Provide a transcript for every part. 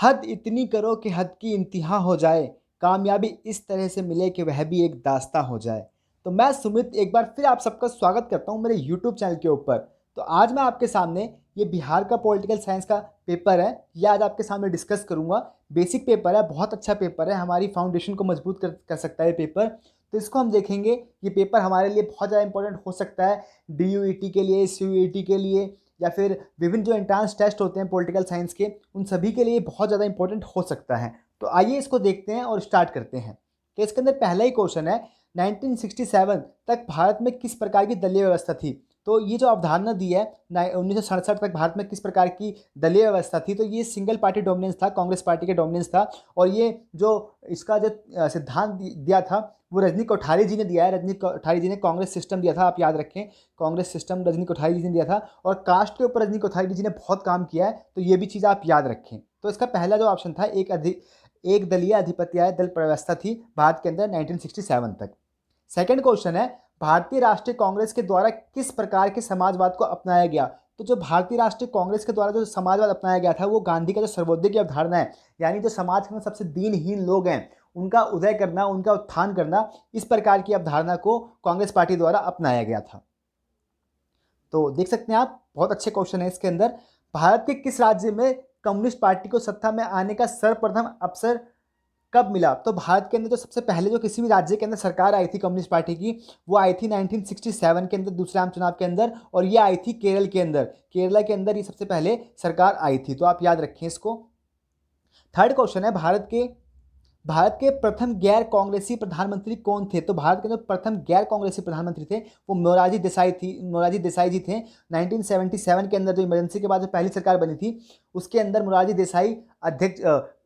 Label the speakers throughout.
Speaker 1: हद इतनी करो कि हद की इंतहा हो जाए, कामयाबी इस तरह से मिले कि वह भी एक दास्तां हो जाए। तो मैं सुमित एक बार फिर आप सबका स्वागत करता हूं मेरे यूट्यूब चैनल के ऊपर। तो आज मैं आपके सामने ये बिहार का पॉलिटिकल साइंस का पेपर है, ये आज आपके सामने डिस्कस करूंगा। बेसिक पेपर है, बहुत अच्छा पेपर है, हमारी फाउंडेशन को मजबूत कर सकता है ये पेपर। तो इसको हम देखेंगे। ये पेपर हमारे लिए बहुत ज़्यादा इंपॉर्टेंट हो सकता है, DUET के लिए, CUET के लिए, या फिर विभिन्न जो एंट्रांस टेस्ट होते हैं पॉलिटिकल साइंस के, उन सभी के लिए बहुत ज़्यादा इंपॉर्टेंट हो सकता है। तो आइए इसको देखते हैं और स्टार्ट करते हैं। तो इसके अंदर पहला ही क्वेश्चन है, 1967 तक भारत में किस प्रकार की दलीय व्यवस्था थी। तो ये जो अवधारणा दी है, 1967 तक भारत में किस प्रकार की दलीय व्यवस्था थी, तो ये सिंगल पार्टी डोमिनेंस था, कांग्रेस पार्टी के डोमिनेंस था। और ये जो इसका जो सिद्धांत दिया था वो रजनी कोठारी जी ने दिया है। रजनी कोठारी जी ने कांग्रेस सिस्टम दिया था, आप याद रखें, कांग्रेस सिस्टम रजनी कोठारी जी ने दिया था। और कास्ट के ऊपर रजनी कोठारी जी ने बहुत काम किया है, तो ये भी चीज़ आप याद रखें। तो इसका पहला जो ऑप्शन था, एक दलीय अधिपत्याय दल व्यवस्था थी भारत के अंदर 1967 तक। सेकंड क्वेश्चन है, भारतीय राष्ट्रीय कांग्रेस के द्वारा किस प्रकार के समाजवाद को अपनाया गया। तो जो भारतीय राष्ट्रीय कांग्रेस के द्वारा जो समाजवाद अपनाया गया था वो गांधी का जो सर्वोदय की अवधारणा है, यानी जो समाज के सबसे दीनहीन लोग हैं उनका उदय करना, उनका उत्थान करना, इस प्रकार की अवधारणा को कांग्रेस पार्टी द्वारा अपनाया गया था। तो देख सकते हैं आप, बहुत अच्छे क्वेश्चन है इसके अंदर। भारत के किस राज्य में कम्युनिस्ट पार्टी को सत्ता में आने का सर्वप्रथम अवसर कब मिला। तो भारत के अंदर जो सबसे पहले जो किसी भी राज्य के अंदर सरकार आई थी कम्युनिस्ट पार्टी की, वो आई थी 1967 के अंदर, दूसरे आम चुनाव के अंदर। और ये आई थी केरल के अंदर, केरला के अंदर ये सबसे पहले सरकार आई थी। तो आप याद रखें इसको। थर्ड क्वेश्चन है, भारत के प्रथम गैर कांग्रेसी प्रधानमंत्री कौन थे। तो भारत के जो प्रथम गैर कांग्रेसी प्रधानमंत्री थे वो मोरारजी देसाई जी थे। 1977 के अंदर जो इमरजेंसी के बाद जो पहली सरकार बनी थी उसके अंदर मोरारजी देसाई अध्यक्ष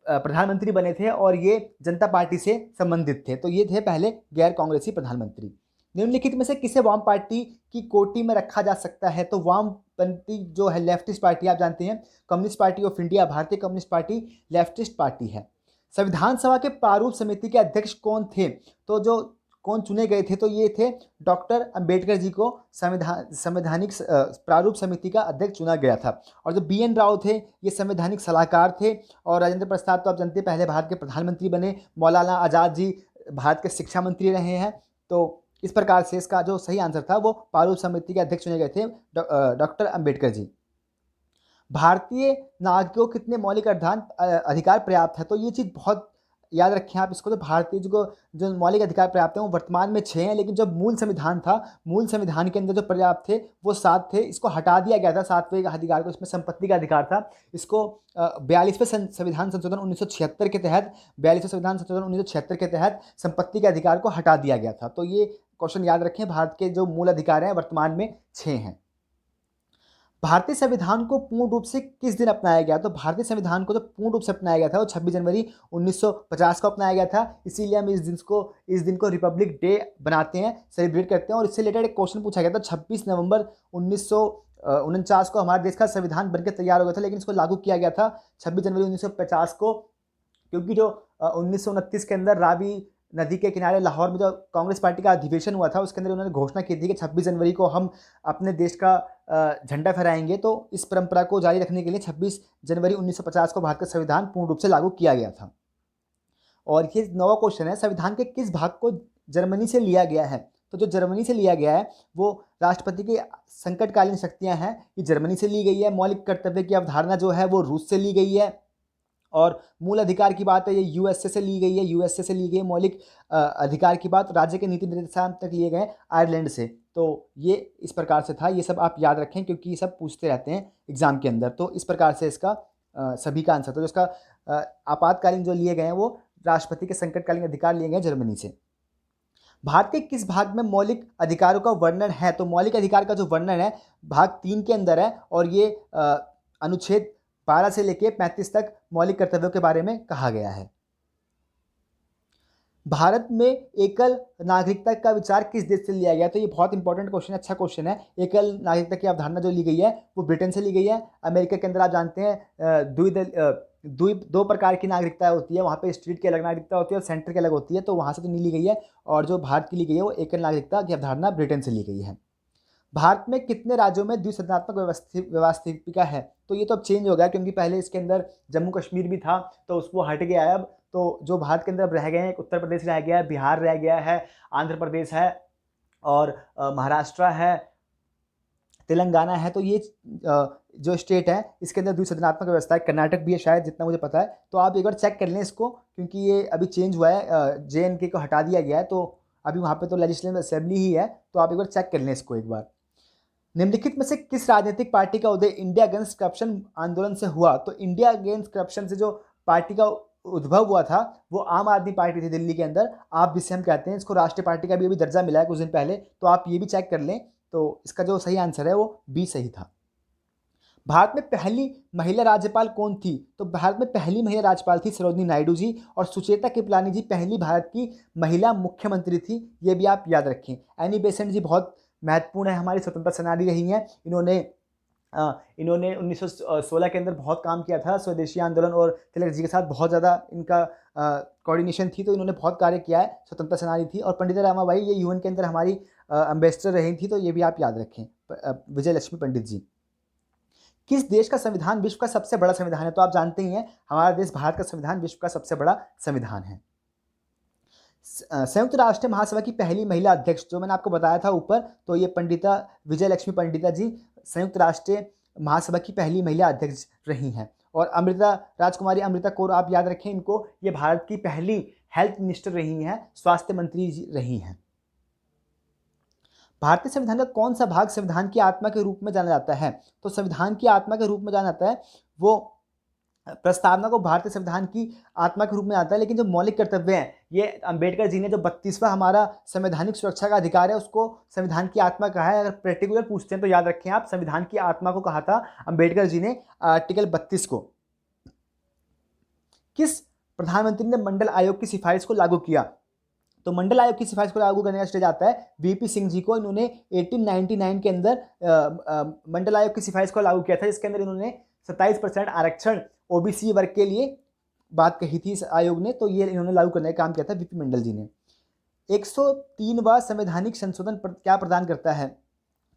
Speaker 1: प्रधानमंत्री बने थे, और ये जनता पार्टी से संबंधित थे। तो ये थे पहले गैर कांग्रेसी प्रधानमंत्री। निम्नलिखित में से किसे वाम पार्टी की कोटि में रखा जा सकता है। तो वामपंथी जो है लेफ्टिस्ट पार्टी, आप जानते हैं कम्युनिस्ट पार्टी ऑफ इंडिया, भारतीय कम्युनिस्ट पार्टी लेफ्टिस्ट पार्टी है। संविधान सभा के प्रारूप समिति के अध्यक्ष कौन थे। तो जो कौन चुने गए थे, तो ये थे डॉक्टर अंबेडकर जी को संवैधानिक प्रारूप समिति का अध्यक्ष चुना गया था। और जो BN राव थे ये संवैधानिक सलाहकार थे। और राजेंद्र प्रसाद तो आप जानते हैं पहले भारत के प्रधानमंत्री बने। मौलाना आज़ाद जी भारत के शिक्षा मंत्री रहे हैं। तो इस प्रकार से इसका जो सही आंसर था वो प्रारूप समिति के अध्यक्ष चुने गए थे डॉक्टर अंबेडकर जी। भारतीय नागरिकों को कितने मौलिक अधिकार पर्याप्त है। तो ये चीज़ बहुत याद रखें आप इसको। तो भारतीय जो मौलिक अधिकार पर्याप्त है वो वर्तमान में 6 हैं, लेकिन जब मूल संविधान था, मूल संविधान के अंदर जो पर्याप्त थे वो 7 थे। इसको हटा दिया गया था 7वें अधिकार को, इसमें संपत्ति का अधिकार था। इसको 42वें संविधान संशोधन 1976 के तहत 42वें संविधान संशोधन 1976 के तहत संपत्ति के अधिकार को हटा दिया गया था। तो ये क्वेश्चन याद रखें। भारत के जो मूल अधिकार हैं वर्तमान में 6 हैं। भारतीय संविधान को पूर्ण रूप से किस दिन अपनाया गया। तो भारतीय संविधान को जो पूर्ण रूप से अपनाया गया था वो 26 जनवरी 1950 को अपनाया गया था। इसीलिए हम इस दिन को रिपब्लिक डे बनाते हैं, सेलिब्रेट करते हैं। और इससे रिलेटेड एक क्वेश्चन पूछा गया था, 26 नवंबर 1949 को हमारे देश का संविधान बनकर तैयार हो गया था, लेकिन इसको लागू किया गया था 26 जनवरी 1950 को, क्योंकि जो 1929 के अंदर रावी नदी के किनारे लाहौर में जो कांग्रेस पार्टी का अधिवेशन हुआ था उसके अंदर उन्होंने घोषणा की थी कि 26 जनवरी को हम अपने देश का झंडा फहराएंगे। तो इस परंपरा को जारी रखने के लिए 26 जनवरी 1950 को भारत का संविधान पूर्ण रूप से लागू किया गया था। और ये 9वां क्वेश्चन है, संविधान के किस भाग को जर्मनी से लिया गया है। तो जो जर्मनी से लिया गया है वो राष्ट्रपति की संकटकालीन शक्तियाँ हैं, ये जर्मनी से ली गई है। मौलिक कर्तव्य की अवधारणा जो है वो रूस से ली गई है। और मूल अधिकार की बात है ये USA से ली गई है, USA से ली गई। मौलिक अधिकार की बात राज्य के नीति निर्देशांक तक लिए गए आयरलैंड से। तो ये इस प्रकार से था। ये सब आप याद रखें क्योंकि ये सब पूछते रहते हैं एग्जाम के अंदर। तो इस प्रकार से इसका सभी का आंसर था। तो इसका आपातकालीन जो लिए गए हैं वो राष्ट्रपति के संकटकालीन अधिकार लिए गए जर्मनी से। भारत के किस भाग में मौलिक अधिकारों का वर्णन है। तो मौलिक अधिकार का जो वर्णन है भाग 3 के अंदर है, और ये अनुच्छेद 12 से लेकर 35 तक मौलिक कर्तव्यों के बारे में कहा गया है। भारत में एकल नागरिकता का विचार किस देश से लिया गया। तो ये बहुत इंपॉर्टेंट क्वेश्चन है, अच्छा क्वेश्चन है। एकल नागरिकता की अवधारणा जो ली गई है वो ब्रिटेन से ली गई है। अमेरिका के अंदर आप जानते हैं दो प्रकार की नागरिकता होती है, वहाँ पे स्टेट की अलग नागरिकता होती है और सेंटर की अलग होती है। तो वहाँ से तो नहीं ली गई है। और जो भारत की ली गई है वो एकल नागरिकता की अवधारणा ब्रिटेन से ली गई है। भारत में कितने राज्यों में द्विसदनात्मक व्यवस्थिका है? तो ये तो अब चेंज हो गया, क्योंकि पहले इसके अंदर जम्मू कश्मीर भी था, तो उसको हट गया है अब। तो जो भारत के अंदर अब रह गए हैं, उत्तर प्रदेश रह गया है, बिहार रह गया है, आंध्र प्रदेश है, और महाराष्ट्र है, तेलंगाना है। तो ये जो स्टेट है इसके अंदर द्विसदनात्मक व्यवस्था है। कर्नाटक भी है शायद, जितना मुझे पता है। तो आप एक बार चेक कर लें इसको, क्योंकि ये अभी चेंज हुआ है, JNK को हटा दिया गया है, तो अभी वहाँ पे तो लेजिस्लेटिव असेंबली ही है। तो आप एक बार चेक कर लें इसको एक बार। निम्नलिखित में से किस राजनीतिक पार्टी का उदय इंडिया अगेंस्ट करप्शन आंदोलन से हुआ? तो इंडिया अगेंस्ट करप्शन से जो पार्टी का उद्भव हुआ था वो आम आदमी पार्टी थी दिल्ली के अंदर। आप जिसे हम कहते हैं, इसको राष्ट्रीय पार्टी का भी अभी दर्जा मिला है कुछ दिन पहले, तो आप ये भी चेक कर लें। तो इसका जो सही आंसर है वो बी सही था। भारत में पहली महिला राज्यपाल कौन थी? तो भारत में पहली महिला राज्यपाल थी सरोजिनी नायडू जी, और सुचेता कृपलानी जी पहली भारत की महिला मुख्यमंत्री थी। ये भी आप याद रखें। एनी बेसेंट जी बहुत महत्वपूर्ण है, हमारी स्वतंत्रता सेनानी रही हैं। इन्होंने 1916 के अंदर बहुत काम किया था स्वदेशी आंदोलन, और तिलक जी के साथ बहुत ज़्यादा इनका कोऑर्डिनेशन थी। तो इन्होंने बहुत कार्य किया है, स्वतंत्रता सेनानी थी। और पंडित रमाबाई ये UN के अंदर हमारी एम्बेसडर रही थी। तो ये भी आप याद रखें। विजय लक्ष्मी पंडित जी। किस देश का संविधान विश्व का सबसे बड़ा संविधान है? तो आप जानते ही हैं, हमारा देश भारत का संविधान विश्व का सबसे बड़ा संविधान है। संयुक्त राष्ट्र महासभा की पहली महिला अध्यक्ष, जो मैंने आपको बताया था ऊपर, तो ये पंडिता विजय लक्ष्मी पंडिता जी संयुक्त राष्ट्र महासभा की पहली महिला अध्यक्ष रही हैं। और अमृता राजकुमारी अमृता कौर, आप याद रखें इनको, ये भारत की पहली हेल्थ मिनिस्टर रही हैं, स्वास्थ्य मंत्री रही हैं। भारतीय संविधान का कौन सा भाग संविधान की आत्मा के रूप में जाना जाता है? तो संविधान की आत्मा के रूप में जाना जाता है वो प्रस्तावना को भारतीय संविधान की आत्मा के रूप में आता है। लेकिन जो मौलिक कर्तव्य हैं, ये अंबेडकर जी ने जो 32वां हमारा संवैधानिक सुरक्षा का अधिकार है, उसको संविधान की आत्मा कहा है। अगर पर्टिकुलर पूछते हैं तो याद रखें आप, संविधान की आत्मा को कहा था अंबेडकर जी ने आर्टिकल 32 को। किस प्रधानमंत्री ने मंडल आयोग की सिफारिश को लागू किया? तो मंडल आयोग की सिफारिश को लागू करने का स्टेज आता है VP सिंह जी को। इन्होंने 1899 के अंदर मंडल आयोग की सिफारिश को लागू किया था, जिसके अंदर इन्होंने 27% आरक्षण OBC वर्ग के लिए बात कही थी इस आयोग ने। तो ये इन्होंने लागू करने का काम किया था VP मंडल जी ने। 103वां संवैधानिक संशोधन क्या प्रदान करता है?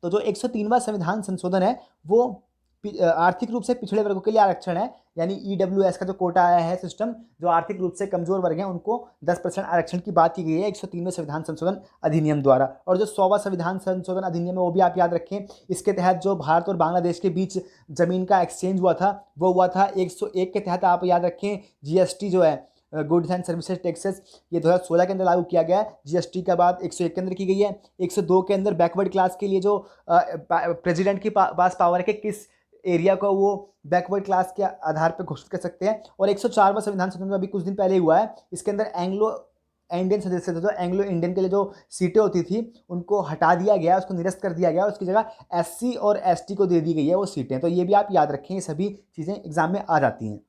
Speaker 1: तो जो 103वां संविधान संशोधन है वो आर्थिक रूप से पिछड़े वर्गों के लिए आरक्षण है। यानी EWS का जो कोटा आया है सिस्टम, जो आर्थिक रूप से कमजोर वर्ग हैं उनको 10% आरक्षण की बात की गई है 103वें संविधान संशोधन अधिनियम द्वारा। और जो 100वां संविधान संशोधन अधिनियम है वो भी आप याद रखें। इसके तहत जो भारत और बांग्लादेश के बीच जमीन का एक्सचेंज हुआ था वो हुआ था 101 के तहत। आप याद रखें GST जो है, गुड्स एंड सर्विसेज टैक्सेस, ये 2016 के अंदर लागू किया गया है। GST का बात 101 के अंदर की गई है। 102 के अंदर बैकवर्ड क्लास के लिए जो प्रेसिडेंट के पास पावर है कि किस एरिया को वो बैकवर्ड क्लास के आधार पर घोषित कर सकते हैं। और 104वां संविधान संशोधन अभी कुछ दिन पहले हुआ है। इसके अंदर एंग्लो इंडियन सदस्य थे, जो एंग्लो इंडियन के लिए जो सीटें होती थी उनको हटा दिया गया, उसको निरस्त कर दिया गया, उसकी जगह SC और ST को दे दी गई है वो सीटें। तो ये भी आप याद रखें, ये सभी चीज़ें एग्जाम में आ जाती हैं।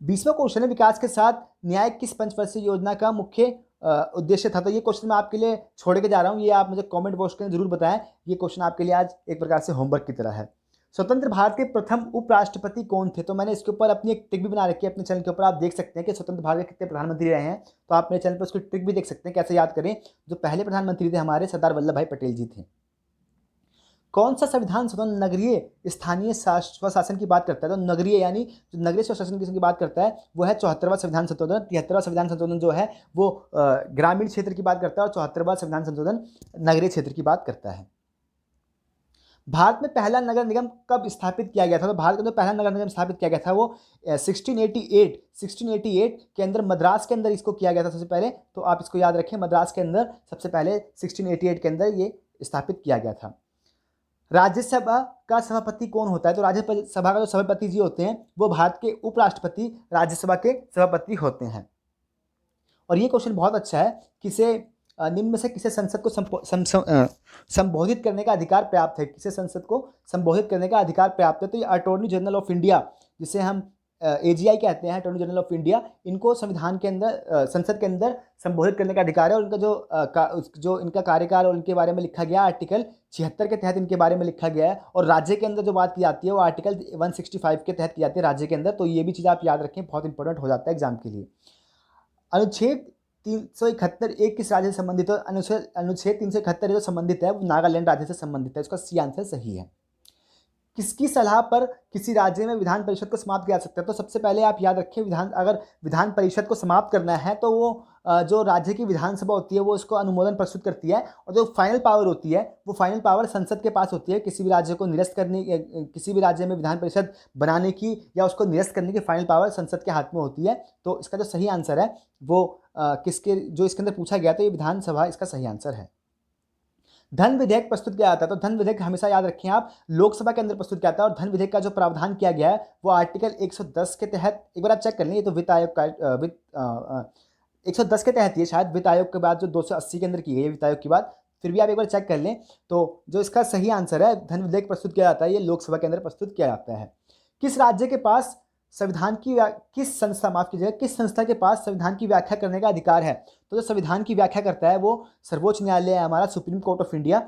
Speaker 1: 20वां क्वेश्चन है, विकास के साथ न्याय किस पंचवर्षीय योजना का मुख्य उद्देश्य था? तो ये क्वेश्चन मैं आपके लिए छोड़ के जा रहा हूँ, ये आप मुझे कमेंट बॉक्स में जरूर बताएं। ये क्वेश्चन आपके लिए आज एक प्रकार से होमवर्क की तरह है। स्वतंत्र भारत के प्रथम उपराष्ट्रपति कौन थे? तो मैंने इसके ऊपर अपनी एक ट्रिक भी बना रखी है अपने चैनल के ऊपर। आप देख सकते हैं कि स्वतंत्र भारत के कितने प्रधानमंत्री रहे हैं। तो आप मेरे चैनल पर उसकी ट्रिक भी देख सकते हैं कैसे याद करें। जो पहले प्रधानमंत्री थे हमारे, सरदार वल्लभ भाई पटेल जी थे। कौन सा संविधान संशोधन नगरीय स्थानीय स्वशासन की बात करता है? तो नगरीय यानी जो नगरीय स्वशासन की बात करता है वो है 74वां संविधान संशोधन। 73वां संविधान संशोधन जो है वो ग्रामीण क्षेत्र की बात करता है, और 74वां संविधान संशोधन नगरीय क्षेत्र की बात करता है। भारत में पहला नगर निगम कब स्थापित किया गया था? तो भारत का जो पहला नगर निगम स्थापित किया गया था वो 1688 के अंदर मद्रास के अंदर इसको किया गया था सबसे पहले। तो आप इसको याद रखें, मद्रास के अंदर सबसे पहले 1688 के अंदर ये स्थापित किया गया था। राज्यसभा का सभापति कौन होता है? तो राज्यसभा का जो सभापति जी होते हैं वो भारत के उपराष्ट्रपति राज्यसभा के सभापति होते हैं। और ये क्वेश्चन बहुत अच्छा है, किसे निम्न में से किसे संसद को संबोधित करने का अधिकार प्राप्त है? किसे संसद को संबोधित करने का अधिकार प्राप्त है? तो ये अटॉर्नी जनरल ऑफ इंडिया, जिसे हम AGI कहते हैं, अटॉर्नी जनरल ऑफ इंडिया, इनको संविधान के अंदर संसद के अंदर संबोधित करने का अधिकार है। और उनका जो इनका कार्यकाल और उनके बारे में लिखा गया आर्टिकल 76 के तहत इनके बारे में लिखा गया है। और राज्य के अंदर जो बात की जाती है वो आर्टिकल 165 के तहत की जाती है राज्य के अंदर। तो ये भी चीज़ आप याद रखें, बहुत इंपॉर्टेंट हो जाता है एग्जाम के लिए। अनुच्छेद 371 एक किस राज्य से संबंधित है? अनुच्छेद 371 जो संबंधित है वो नागालैंड राज्य से संबंधित है। इसका सी आंसर सही है। किसकी सलाह पर किसी राज्य में विधान परिषद को समाप्त किया जा सकता है? तो सबसे पहले आप याद रखें, अगर विधान परिषद को समाप्त करना है तो वो जो राज्य की विधानसभा होती है वो उसको अनुमोदन प्रस्तुत करती है, और जो फाइनल पावर होती है वो फाइनल पावर संसद के पास होती है। किसी भी राज्य को निरस्त करने, किसी भी राज्य में विधान परिषद बनाने की या उसको निरस्त करने की फाइनल पावर संसद के हाथ में होती है। तो इसका जो सही आंसर है वो जो इसके अंदर पूछा गया, तो ये विधानसभा इसका सही आंसर है। धन विधेयक प्रस्तुत किया जाता है, तो धन विधेयक हमेशा याद रखें आप, लोकसभा के अंदर प्रस्तुत किया जाता है। और धन विधेयक का जो प्रावधान किया गया है वो आर्टिकल 110 के तहत, एक बार आप चेक कर लें, ये तो वित्त आयोग का 110 के तहत, ये शायद वित्त आयोग के बाद जो 280 के अंदर की गई है, वित्त आयोग की बात, फिर भी आप एक बार चेक कर लें। तो जो इसका सही आंसर है, धन विधेयक प्रस्तुत किया जाता है, ये लोकसभा के अंदर प्रस्तुत किया जाता है। किस राज्य के पास संविधान की किस संस्था, माफ कीजिएगा, किस संस्था के पास संविधान की व्याख्या करने का अधिकार है? तो जो संविधान की व्याख्या करता है वो सर्वोच्च न्यायालय है हमारा, सुप्रीम कोर्ट ऑफ इंडिया।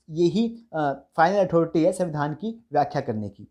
Speaker 1: यही फाइनल अथॉरिटी है संविधान की व्याख्या करने की।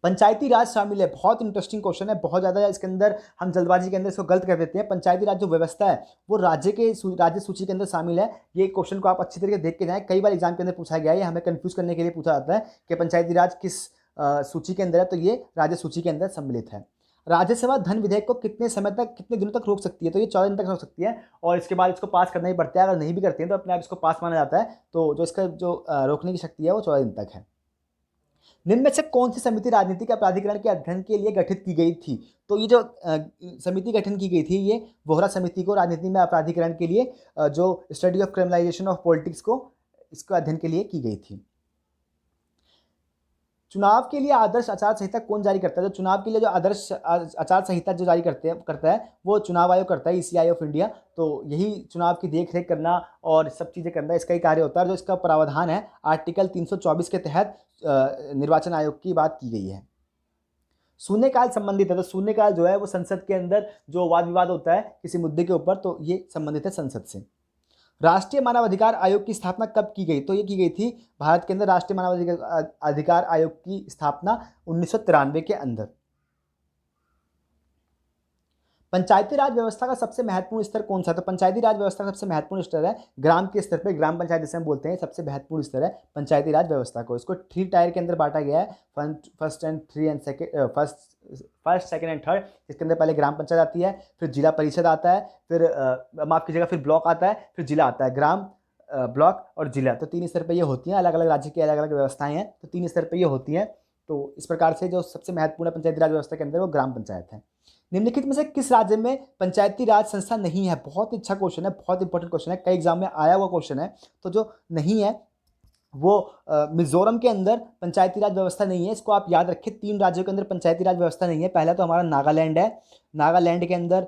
Speaker 1: पंचायती राज शामिल है, बहुत इंटरेस्टिंग क्वेश्चन है, बहुत ज़्यादा इसके अंदर हम जल्दबाजी के अंदर इसको गलत कर देते हैं। पंचायती राज जो व्यवस्था है वो राज्य सूची के अंदर शामिल है। ये क्वेश्चन को आप अच्छी तरीके से देख के जाएं, कई बार एग्जाम के अंदर पूछा गया है, हमें कंफ्यूज करने के लिए पूछा जाता है कि पंचायती राज किस सूची के अंदर है, तो ये राज्य सूची के अंदर सम्मिलित है। राज्यसभा धन विधेयक को कितने समय तक, कितने दिनों तक रोक सकती है? तो ये 14 दिन तक रोक सकती है, और इसके बाद इसको पास करना ही पड़ता है। अगर नहीं भी करते हैं तो अपने आप इसको पास माना जाता है। तो जो इसका जो रोकने की शक्ति है वो 14 दिन तक है। निम्न में से कौन सी समिति राजनीतिक अपराधीकरण के अध्ययन के लिए गठित की गई थी? तो ये जो समिति गठन की गई थी, ये वोहरा समिति को राजनीति में अपराधीकरण के लिए, जो study of criminalisation of politics को, इसको अध्ययन के लिए की गई थी। चुनाव के लिए आदर्श आचार संहिता कौन जारी करता है? जो चुनाव के लिए जो आदर्श आचार संहिता जो जारी करता है वो चुनाव आयोग करता है, ईसीआई ऑफ इंडिया। तो यही चुनाव की देख रेख करना और सब चीज़ें करना इसका ही कार्य होता है। जो इसका प्रावधान है आर्टिकल 324 के तहत निर्वाचन आयोग की बात की गई है। शून्यकाल संबंधित है, तो शून्यकाल जो है वो संसद के अंदर जो वाद विवाद होता है किसी मुद्दे के ऊपर, तो ये संबंधित है संसद से। राष्ट्रीय मानवाधिकार आयोग की स्थापना कब की गई? तो ये की गई थी भारत के अंदर राष्ट्रीय मानवाधिकार आयोग की स्थापना 1993 के अंदर। पंचायती राज व्यवस्था का सबसे महत्वपूर्ण स्तर कौन सा? तो पंचायती राज व्यवस्था का सबसे महत्वपूर्ण स्तर है ग्राम के स्तर पर, ग्राम पंचायत जिसे हम बोलते हैं, सबसे महत्वपूर्ण स्तर है पंचायती राज व्यवस्था को। इसको 3 टायर के अंदर बांटा गया है, फर्स्ट सेकंड एंड थर्ड। इसके अंदर पहले ग्राम पंचायत आती है, फिर जिला परिषद आता है, फिर माफ कीजिएगा, फिर ब्लॉक आता है, फिर जिला आता है। ग्राम, ब्लॉक और जिला, तो 3 स्तर पर ये होती हैं। अलग अलग राज्य की अलग अलग व्यवस्थाएं हैं, तो 3 स्तर पर ये होती हैं। तो इस प्रकार से जो सबसे महत्वपूर्ण पंचायती राज व्यवस्था के अंदर वो ग्राम पंचायत है। निम्नलिखित में से किस राज्य में पंचायती राज संस्था नहीं है? बहुत अच्छा क्वेश्चन है, बहुत इंपॉर्टेंट क्वेश्चन है, कई एग्जाम में आया हुआ क्वेश्चन है। तो जो नहीं है वो मिजोरम के अंदर पंचायती राज व्यवस्था नहीं है। इसको आप याद रखें, 3 राज्यों के अंदर पंचायती राज व्यवस्था नहीं है। पहला तो हमारा नागालैंड है, नागालैंड के अंदर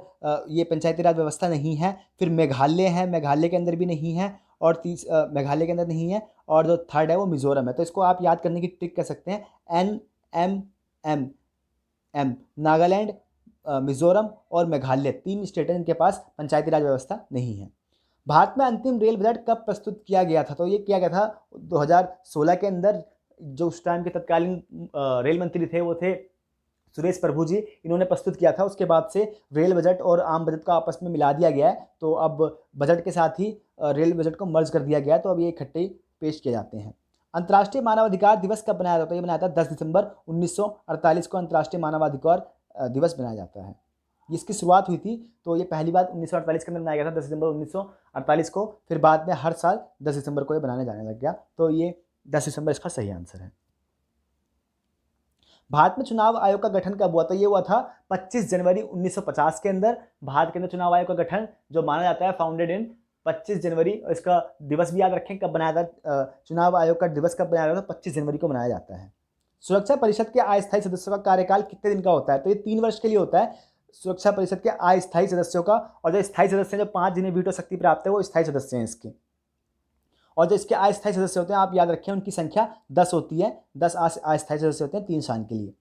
Speaker 1: ये पंचायती राज व्यवस्था नहीं है। फिर मेघालय है, मेघालय के अंदर भी नहीं है, और मेघालय के अंदर नहीं है, और जो थर्ड है वो मिजोरम है। तो इसको आप याद करने की ट्रिक कर सकते हैं, NMM, नागालैंड, मिजोरम और मेघालय, 3 स्टेट हैं जिनके पास पंचायती राज व्यवस्था नहीं है। भारत में अंतिम रेल बजट कब प्रस्तुत किया गया था? तो ये किया गया था 2016 के अंदर। जो उस टाइम के तत्कालीन रेल मंत्री थे वो थे सुरेश प्रभु जी, इन्होंने प्रस्तुत किया था। उसके बाद से रेल बजट और आम बजट को आपस में मिला दिया गया है। तो अब बजट के साथ ही रेल बजट को मर्ज कर दिया गया है, तो अब ये इकट्ठे पेश किए जाते हैं। अंतर्राष्ट्रीय मानवाधिकार दिवस कब बनाया जाता है? ये बनाया था 10 दिसंबर 1948 को अंतर्राष्ट्रीय मानवाधिकार दिवस बनाया जाता है। इसकी शुरुआत हुई थी, तो ये पहली बार 1948 के अंदर बनाया गया था, 10 दिसंबर 1948 को। फिर बाद में हर साल 10 दिसंबर को ये बनाने जाने लग गया। तो ये 10 दिसंबर इसका सही आंसर है। भारत में चुनाव आयोग का गठन कब हुआ? तो ये हुआ था 25 जनवरी 1950 के अंदर। भारत के अंदर चुनाव आयोग का गठन जो माना जाता है फाउंडेड इन 25 जनवरी। इसका दिवस भी याद रखें कब बनाया था, चुनाव आयोग का दिवस कब बनाया था? 25 जनवरी को मनाया जाता है। सुरक्षा परिषद के अस्थायी सदस्यों का कार्यकाल कितने दिन का होता है? तो ये 3 वर्ष के लिए होता है सुरक्षा परिषद के अस्थायी सदस्यों का। और जो स्थायी सदस्य हैं, जो 5 जिन्हें वीटो शक्ति प्राप्त है, वो स्थायी सदस्य हैं इसके। और जो इसके अस्थायी सदस्य होते हैं, आप याद रखें उनकी संख्या 10 होती है। 10 अस्थायी सदस्य होते हैं 3 साल के लिए।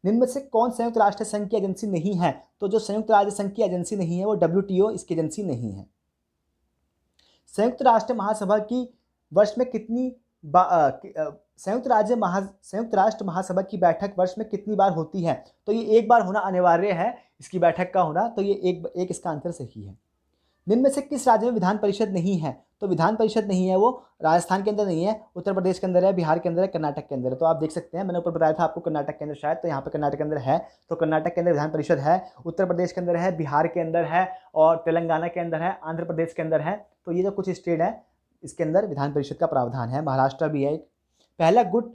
Speaker 1: निम्न में से कौन संयुक्त राष्ट्र संघ की एजेंसी नहीं है? तो जो संयुक्त राज्य संघ की एजेंसी नहीं है वो WTO इसकी एजेंसी नहीं है। संयुक्त राष्ट्र महासभा की वर्ष में कितनी संयुक्त राष्ट्र महासभा की बैठक वर्ष में कितनी बार होती है? तो ये एक बार होना अनिवार्य है इसकी बैठक का होना। तो ये एक इसका आंसर सही है। निम्न में से किस राज्य में विधान परिषद नहीं है? तो विधान परिषद नहीं है वो राजस्थान के अंदर नहीं है, उत्तर प्रदेश के अंदर है, बिहार के अंदर है, कर्नाटक के अंदर है। तो आप देख सकते हैं, मैंने ऊपर बताया था आपको कर्नाटक के अंदर शायद, तो यहाँ पे कर्नाटक के अंदर है, तो कर्नाटक के अंदर विधान परिषद है, उत्तर प्रदेश के अंदर है, बिहार के अंदर है और तेलंगाना के अंदर है, आंध्र प्रदेश के अंदर है। तो ये जो कुछ स्टेट है इसके अंदर विधान परिषद का प्रावधान है। महाराष्ट्र भी है। पहला गुट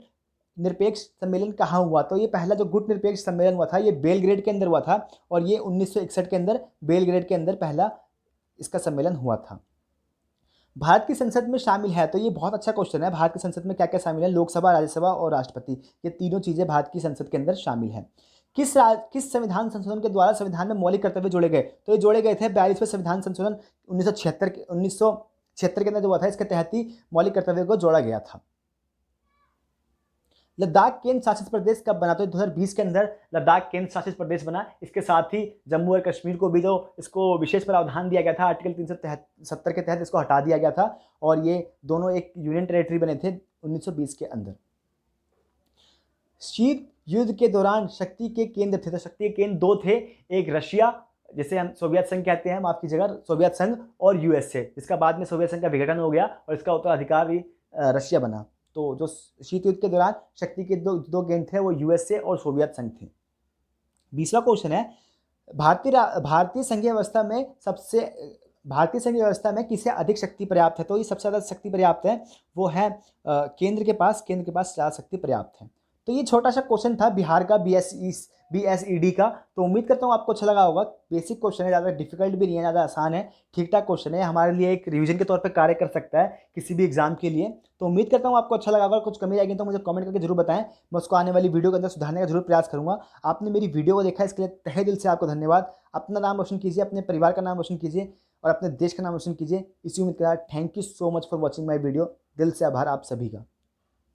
Speaker 1: निरपेक्ष सम्मेलन कहाँ हुआ? तो ये पहला जो गुट निरपेक्ष सम्मेलन हुआ था ये बेलग्रेड के अंदर हुआ था और ये 1961 के अंदर बेलग्रेड के अंदर पहला इसका सम्मेलन हुआ था। भारत की संसद में शामिल है, तो ये बहुत अच्छा क्वेश्चन है। भारत की संसद में क्या क्या शामिल है? लोकसभा, राज्यसभा और राष्ट्रपति, ये तीनों चीजें भारत की संसद के अंदर शामिल है। किस संविधान संशोधन के द्वारा संविधान में मौलिक कर्तव्य जोड़े गए? तो ये जोड़े गए थे 42वें संविधान संशोधन 1976 के अंदर जो हुआ था, इसके तहत ही मौलिक कर्तव्य को जोड़ा गया था। लद्दाख केंद्र शासित प्रदेश कब बना? तो 2020 के अंदर लद्दाख केंद्र शासित प्रदेश बना। इसके साथ ही जम्मू और कश्मीर को भी जो इसको विशेष प्रावधान दिया गया था आर्टिकल 370 के तहत, इसको हटा दिया गया था और ये दोनों एक यूनियन टेरिटरी बने थे 1920 के अंदर। शीत युद्ध के दौरान शक्ति के केंद्र थे, तो शक्ति के केंद्र दो थे, एक रशिया जिसे हम सोवियत संघ कहते हैं, माफ कीजिएगा, सोवियत संघ, और यूएसए, जिसका बाद में सोवियत संघ का विघटन हो गया और इसका उत्तराधिकारी रशिया बना। तो जो शीत युद्ध के दौरान शक्ति के दो केंद्र थे वो यूएसए और सोवियत संघ थे। 20वां क्वेश्चन है, भारतीय संघीय व्यवस्था में किसे अधिक शक्ति पर्याप्त है? तो ये सबसे ज़्यादा शक्ति पर्याप्त है वो है केंद्र के पास ज़्यादा शक्ति पर्याप्त है। तो ये छोटा सा क्वेश्चन था बिहार का BSED का। तो उम्मीद करता हूँ आपको अच्छा लगा होगा। बेसिक क्वेश्चन है, ज़्यादा डिफिकल्ट भी नहीं है, ज़्यादा आसान है, ठीक ठाक क्वेश्चन है, हमारे लिए एक रिवीजन के तौर पे कार्य कर सकता है किसी भी एग्जाम के लिए। तो उम्मीद करता हूँ आपको अच्छा लगा होगा। कुछ कमी रहेगी तो मुझे कमेंट करके जरूर बताएं, मैं उसको आने वाली वीडियो के अंदर सुधारने का जरूर प्रयास करूँगा। आपने मेरी वीडियो को देखा इसके लिए तहे दिल से आपको धन्यवाद। अपना नाम रोशन कीजिए, अपने परिवार का नाम रोशन कीजिए और अपने देश का नाम रोशन कीजिए। इसी उम्मीद के साथ thank you so much for watching my video. दिल से आभार आप सभी का।